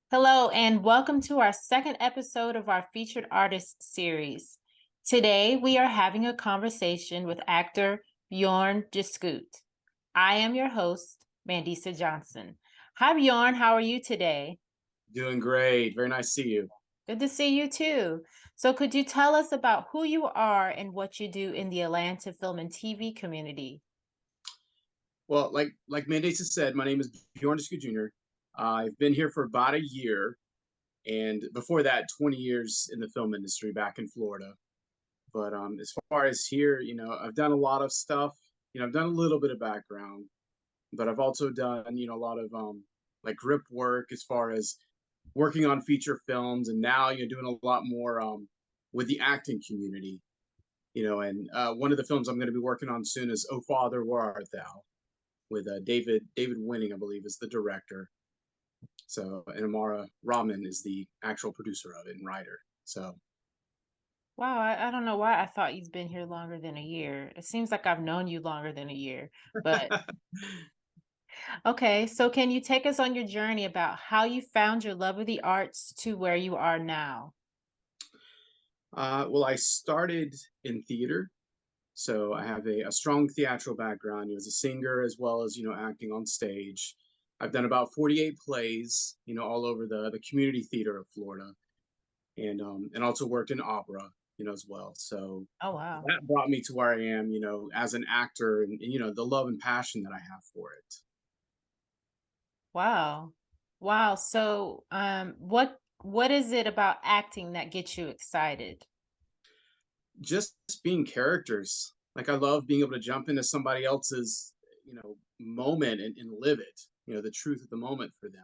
Hello, and welcome to our second episode of our featured artist series. Today, we are having a conversation with actor Bjorn Jiskoot. I am your host, Mandisa Johnson. Hi, Bjorn. How are you today? Doing great. Very nice to see you. Good to see you too. So, could you tell us about who you are and what you do in the Atlanta film and TV community? Well, like Mandisa said, my name is Bjorn Jiskoot Jr. I've been here for about a year, and before that, 20 years in the film industry back in Florida. But as far as here, I've done a lot of stuff. I've done a little bit of background, but I've also done, a lot of like grip work as far as working on feature films, and now you're doing a lot more with the acting community. And one of the films I'm going to be working on soon is "Oh Father, Where Art Thou," with David Winning, I believe, is the director. So, and Amara Rahman is the actual producer of it and writer. So, Wow, I don't know why I thought you've been here longer than a year. It seems like I've known you longer than a year, but okay, so can you take us on your journey about how you found your love of the arts to where you are now? well, I started in theater, so I have a strong theatrical background. As a singer as well as acting on stage. I've done about 48 plays, all over the community theater of Florida, and also worked in opera, as well. So Oh, wow. that brought me to where I am, as an actor, and the love and passion that I have for it. Wow. Wow. So, what is it about acting that gets you excited? Just being characters. Like I love being able to jump into somebody else's, moment and live it, the truth of the moment for them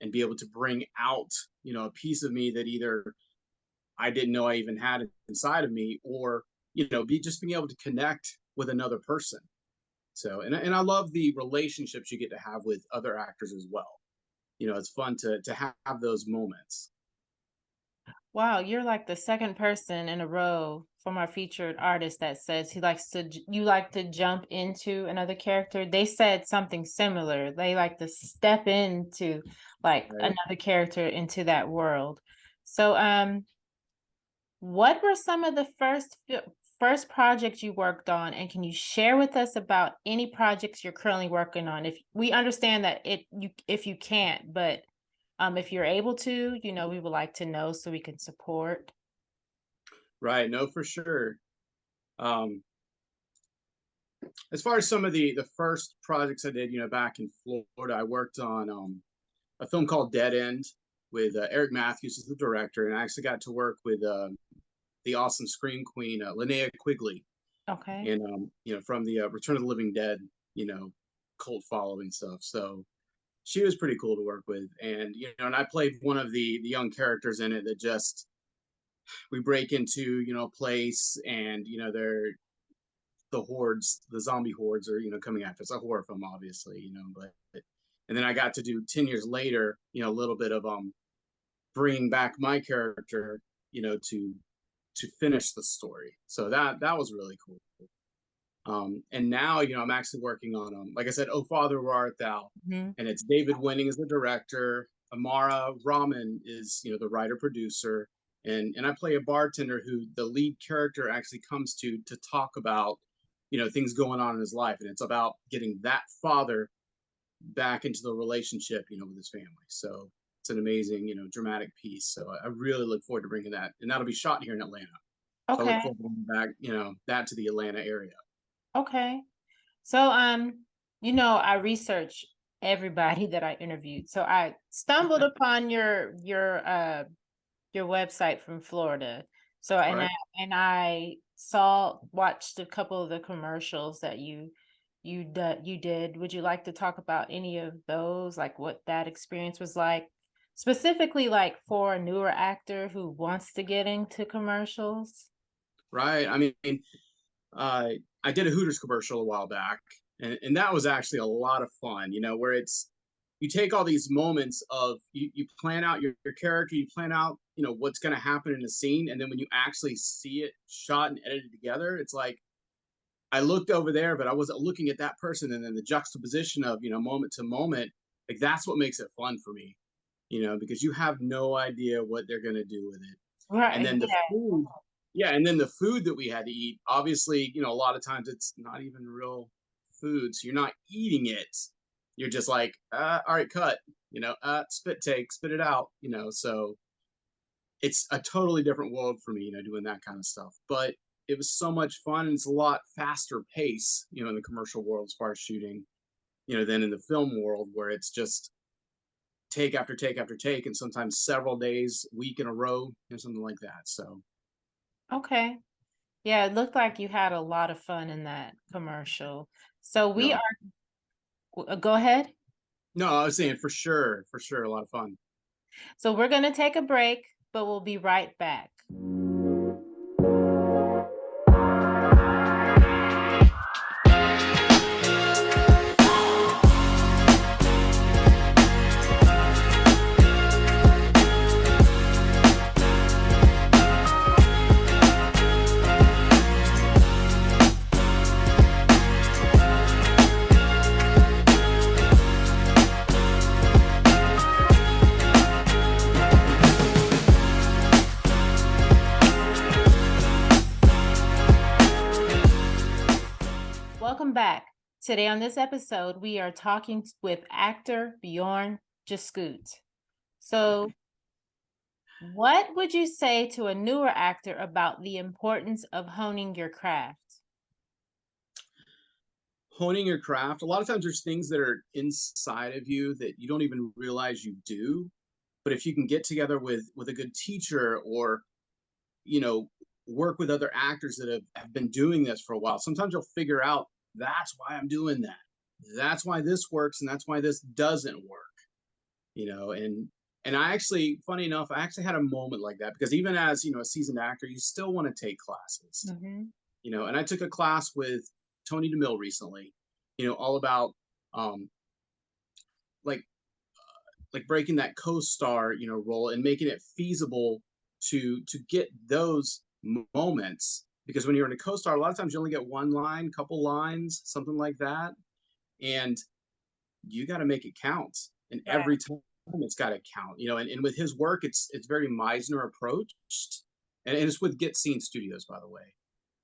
and be able to bring out, a piece of me that either I didn't know I even had inside of me or, be just being able to connect with another person. So, and I love the relationships you get to have with other actors as well. It's fun to have those moments. Wow, you're like the second person in a row from our featured artist that says you like to jump into another character. They said something similar. They like to step into like Right. another character into that world. So, what were some of the first projects you worked on, and can you share with us about any projects you're currently working on? If we understand that if you can't, but if you're able to, we would like to know so we can support. Right. No, for sure. Um, as far as some of the first projects I did, back in Florida, I worked on a film called Dead End with Eric Matthews as the director, and I actually got to work with the awesome scream queen Linnea Quigley, Okay. and from the Return of the Living Dead, you know, cult following stuff. So she was pretty cool to work with, and and I played one of the young characters in it that just we break into a place, and they're the hordes, the zombie hordes are coming after. It's a horror film, obviously, but and then I got to do 10 years later, a little bit of bringing back my character, to finish the story. So that was really cool. And now, I'm actually working on, like I said, "Oh Father, Where Art Thou," Mhm. and it's David Winning as the director. Amara Rahman is, the writer producer, and I play a bartender who the lead character actually comes to talk about, things going on in his life, and it's about getting that father back into the relationship, with his family. So it's an amazing, dramatic piece. So I really look forward to bringing that, and that'll be shot here in Atlanta. So I look Okay. forward to bringing back, that to the Atlanta area. Okay. So, I research everybody that I interviewed. So I stumbled upon your website from Florida. So Right. and I saw watched a couple of the commercials that you did. Would you like to talk about any of those, like what that experience was like? Specifically like for a newer actor who wants to get into commercials? Right. I mean, uh, I did a Hooters commercial a while back, and that was actually a lot of fun. Where it's you take all these moments of you plan out your character, you plan out what's going to happen in a scene, and then when you actually see it shot and edited together, it's like I looked over there, but I wasn't looking at that person, and then the juxtaposition of moment to moment, like that's what makes it fun for me. because you have no idea what they're going to do with it. And Right. then the Yeah. food, yeah, and then the food that we had to eat, obviously, a lot of times it's not even real food. So you're not eating it. You're just like, all right, cut, spit it out, so it's a totally different world for me, doing that kind of stuff. But it was so much fun, and it's a lot faster pace, in the commercial world as far as shooting, than in the film world where it's just take after take after take, and sometimes several days, week in a row, something like that. So, Okay. Yeah, it looked like you had a lot of fun in that commercial. So we no, are, go ahead. no, I was saying for sure, a lot of fun. So we're going to take a break, but we'll be right back. Welcome back. Today on this episode, we are talking with actor Bjorn Jiskoot. So, what would you say to a newer actor about the importance of honing your craft? Honing your craft, a lot of times there's things that are inside of you that you don't even realize you do. But if you can get together with a good teacher, or you know work with other actors that have been doing this for a while, sometimes you'll figure out that's why I'm doing that, that's why this works, and that's why this doesn't work. And I actually, funny enough, I actually had a moment like that, because even as a seasoned actor, you still want to take classes. Hmm. And I took a class with Tony DeMille recently, all about um like breaking that co-star role, and making it feasible to get those moments, because when you're in a co-star, a lot of times you only get one line, couple lines, something like that, and you got to make it count, and Right. every time it's got to count. And with his work, it's very Meisner approached, and it's with Get Seen Studios, by the way.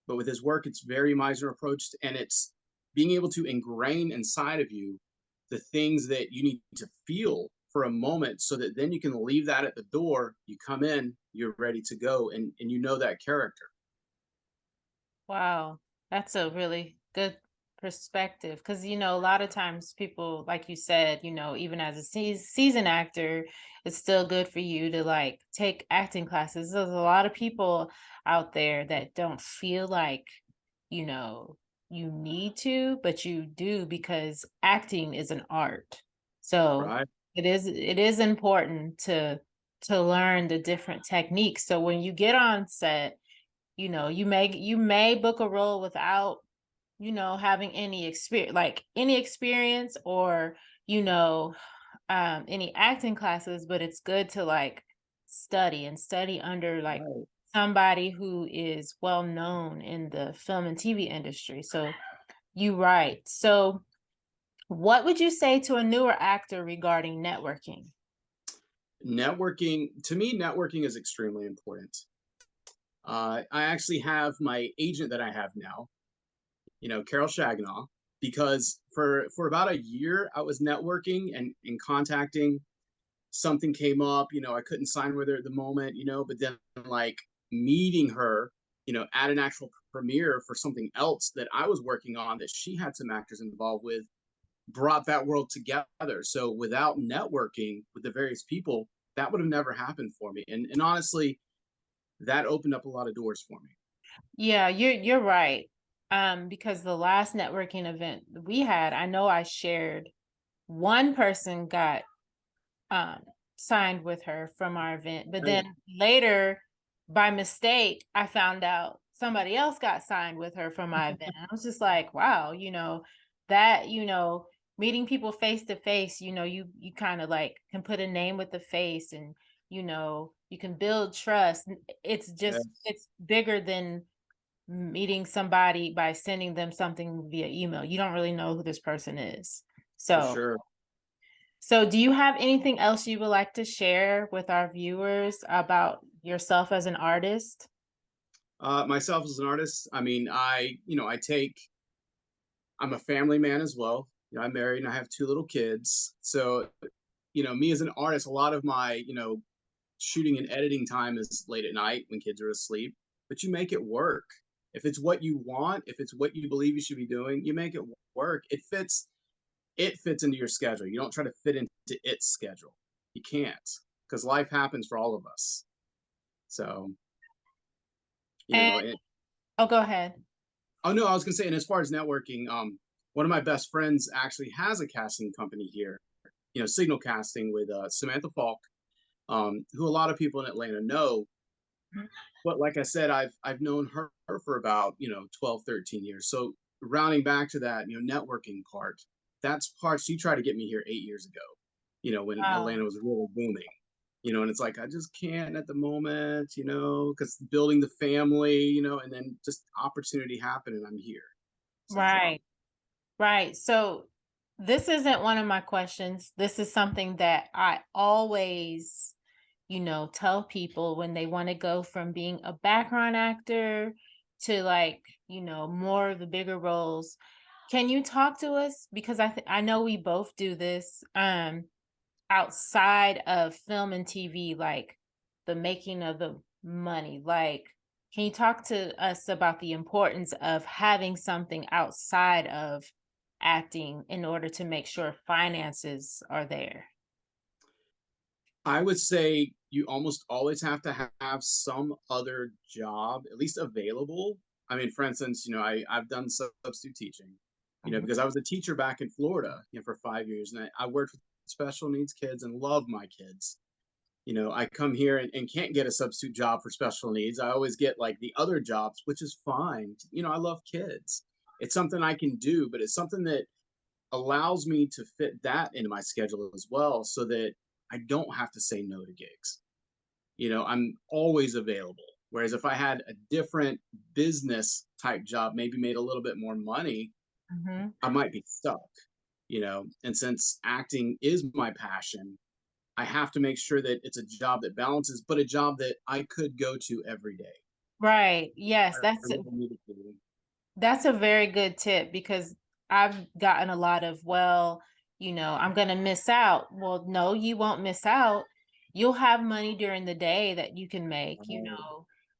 But with his work, it's very Meisner approached, and it's being able to ingrain inside of you the things that you need to feel for a moment, so that then you can leave that at the door. You come in, you're ready to go, and that character. Wow, that's a really good perspective because a lot of times people, like you said, even as a seasoned actor, it's still good for you to like take acting classes. There's a lot of people out there that don't feel like, you know, you need to, but you do because acting is an art. So Right. it is important to learn the different techniques. So when you get on set, you may book a role without having any experience or you know any acting classes, but it's good to like study under like Right. somebody who is well known in the film and TV industry. So you right. So what would you say to a newer actor regarding networking? Networking, to me, networking is extremely important. I actually have my agent that I have now, Carol Shagnaw, because for about a year I was networking and contacting. Something came up, I couldn't sign with her at the moment, but then like meeting her, at an actual premiere for something else that I was working on that she had some actors involved with, brought that world together. So without networking with the various people, that would have never happened for me. And honestly, that opened up a lot of doors for me. Yeah, you're right. Because the last networking event we had, I know I shared one person got um signed with her from our event, but Right. then later by mistake I found out somebody else got signed with her from my event. And I was just like, wow, that meeting people face to face, you kind of like can put a name with the face, and you can build trust. It's just Yes, it's bigger than meeting somebody by sending them something via email. You don't really know who this person is. for So sure. So do you have anything else you would like to share with our viewers about yourself as an artist? Myself as an artist, I mean, I'm a family man as well. I'm married and I have two little kids. So, me as an artist, a lot of my, shooting and editing time is late at night when kids are asleep, but you make it work. If it's what you want, if it's what you believe you should be doing, you make it work. It fits into your schedule. You don't try to fit into its schedule. You can't, because life happens for all of us. So, you And know, it, oh, go ahead. oh no, I was gonna say, and as far as networking, one of my best friends actually has a casting company here, Signal Casting with Samantha Falk, who a lot of people in Atlanta know. Mhm. But like I said, I've known her for about 12, 13 years. So rounding back to that, networking part, that's part she tried to get me here 8 years ago, when Wow. Atlanta was really booming. And it's like I just can't at the moment, because building the family, and then just opportunity happened and I'm here. So Right. Right. So this isn't one of my questions. This is something that I always, tell people when they want to go from being a background actor to like, more of the bigger roles. Can you talk to us? Because I know we both do this outside of film and TV, like the making of the money. Like, can you talk to us about the importance of having something outside of acting in order to make sure finances are there? I would say you almost always have to have some other job at least available. I mean, for instance, I've done substitute teaching, Mhm. because I was a teacher back in Florida, for 5 years, and I worked with special needs kids and love my kids. I come here and can't get a substitute job for special needs. I always get like the other jobs, which is fine. I love kids. It's something I can do, but it's something that allows me to fit that into my schedule as well so that I don't have to say no to gigs. I'm always available. Whereas if I had a different business type job, maybe made a little bit more money, Mhm. I might be stuck. And since acting is my passion, I have to make sure that it's a job that balances, but a job that I could go to every day. Right. Yes, I really needed to. that's a very good tip because I've gotten a lot of, well, I'm going to miss out. Well, no, you won't miss out. You'll have money during the day that you can make, Right,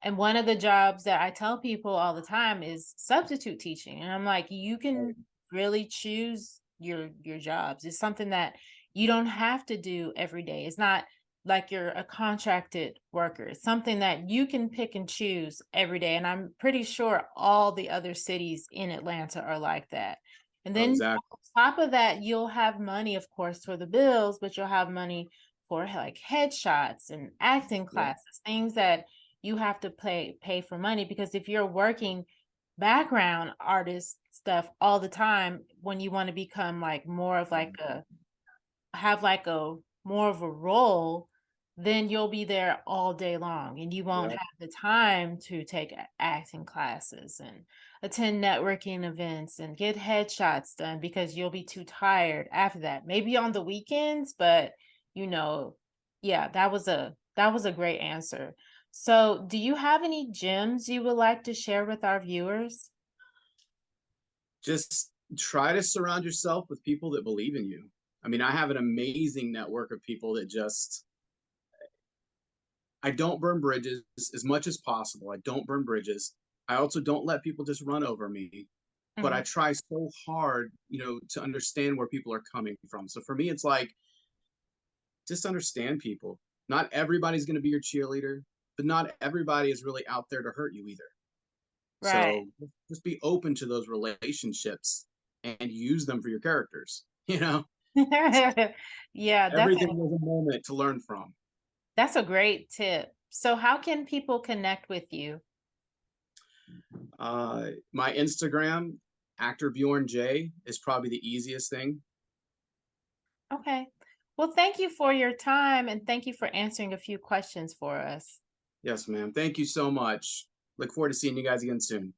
And one of the jobs that I tell people all the time is substitute teaching. And I'm like, you right, can really choose your jobs. It's something that you don't have to do every day. It's not like you're a contracted worker. It's something that you can pick and choose every day. And I'm pretty sure all the other cities in Atlanta are like that. And oh, then exactly. on top of that, you'll have money, of course, for the bills, but you'll have money for like headshots and acting Yeah, classes, things that you have to pay for money because if you're working background artist stuff all the time, when you want to become like more of like a have like a more of a role, then you'll be there all day long and you won't yeah, have the time to take acting classes and attend networking events and get headshots done because you'll be too tired after that. Maybe on the weekends, but you know, yeah, that was a great answer. So, do you have any gems you would like to share with our viewers? just try to surround yourself with people that believe in you. I mean, I have an amazing network of people that just, I don't burn bridges as much as possible. I don't burn bridges. I also don't let people just run over me, but I Mhm. try so hard, to understand where people are coming from. So for me, it's like, just understand people. Not everybody's going to be your cheerleader, but not everybody is really out there to hurt you either. Right. So just be open to those relationships and use them for your characters. Yeah, Everything was a moment to learn from. that's a great tip. So how can people connect with you? My Instagram, actor Bjorn J, is probably the easiest thing. Okay. Well, thank you for your time and thank you for answering a few questions for us. Yes, ma'am. Thank you so much. Look forward to seeing you guys again soon.